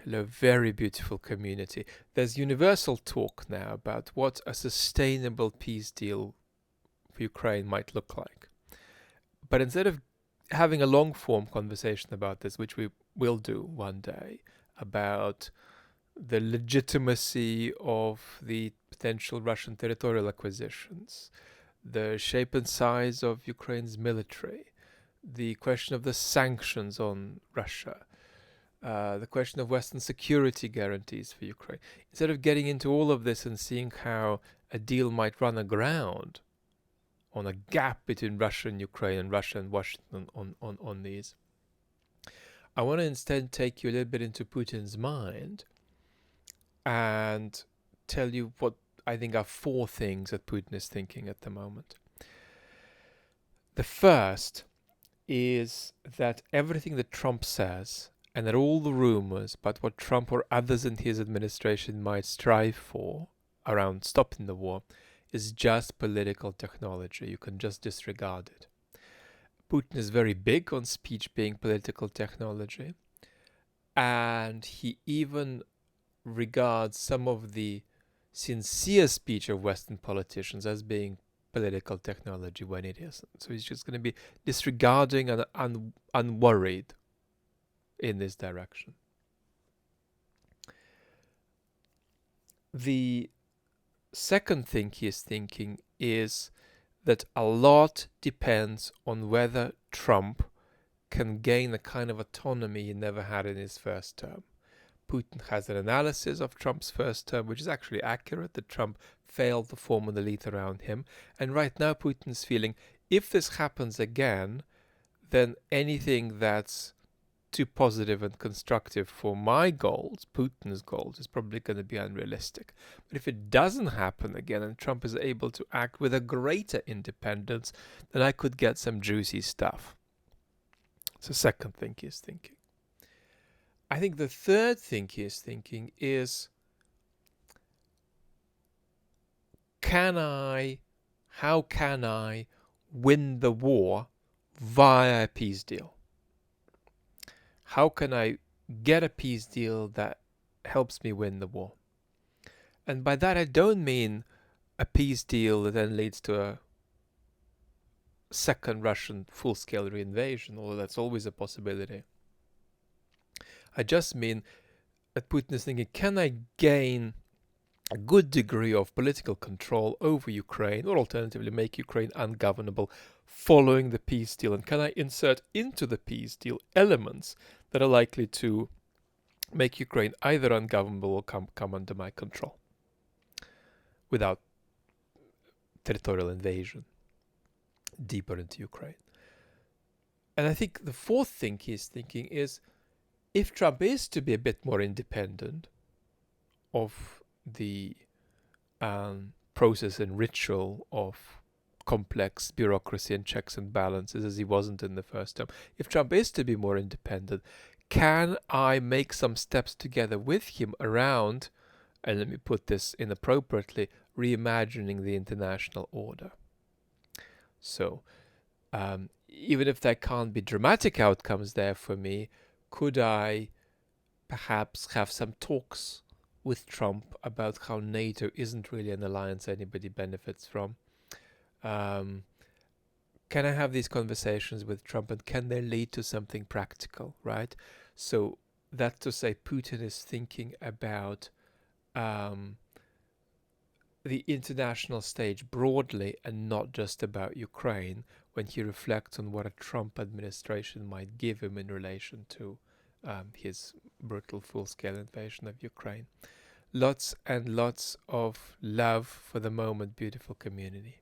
Hello, very beautiful community. There's universal talk now about what a sustainable peace deal for Ukraine might look like. But instead of having a long form conversation about this, which we will do one day, about the legitimacy of the potential Russian territorial acquisitions, the shape and size of Ukraine's military, the question of the sanctions on Russia, the question of Western security guarantees for Ukraine. Instead of getting into all of this and seeing how a deal might run aground on a gap between Russia and Ukraine and Russia and Washington on these, I want to instead take you a little bit into Putin's mind and tell you what I think are four things that Putin is thinking at the moment. The first is that everything that Trump says and that all the rumors about what Trump or others in his administration might strive for around stopping the war is just political technology. You can just disregard it. Putin is very big on speech being political technology, and he even regards some of the sincere speech of Western politicians as being political technology when it isn't. So he's just going to be disregarding and unworried in this direction. The second thing he is thinking is that a lot depends on whether Trump can gain a kind of autonomy he never had in his first term. Putin has an analysis of Trump's first term, which is actually accurate, that Trump failed to form an elite around him. And right now Putin's feeling, if this happens again, then anything that's too positive and constructive for my goals, Putin's goals, is probably going to be unrealistic. But if it doesn't happen again and Trump is able to act with a greater independence, then I could get some juicy stuff. It's the second thing he's thinking. I think the third thing he is thinking is, how can I win the war via a peace deal? How can I get a peace deal that helps me win the war? And by that I don't mean a peace deal that then leads to a second Russian full-scale reinvasion, although that's always a possibility. I just mean that Putin is thinking, can I gain a good degree of political control over Ukraine, or alternatively make Ukraine ungovernable following the peace deal? And can I insert into the peace deal elements that are likely to make Ukraine either ungovernable or come under my control without territorial invasion deeper into Ukraine? And I think the fourth thing he's thinking is, if Trump is to be a bit more independent of the process and ritual of complex bureaucracy and checks and balances as he wasn't in the first term, if Trump is to be more independent, can I make some steps together with him around, and let me put this inappropriately, reimagining the international order? So even if there can't be dramatic outcomes there for me, could I perhaps have some talks with Trump about how NATO isn't really an alliance anybody benefits from? Can I have these conversations with Trump, and can they lead to something practical, right? So that's to say, Putin is thinking about the international stage broadly and not just about Ukraine when he reflects on what a Trump administration might give him in relation to his brutal full-scale invasion of Ukraine. Lots and lots of love for the moment, beautiful community.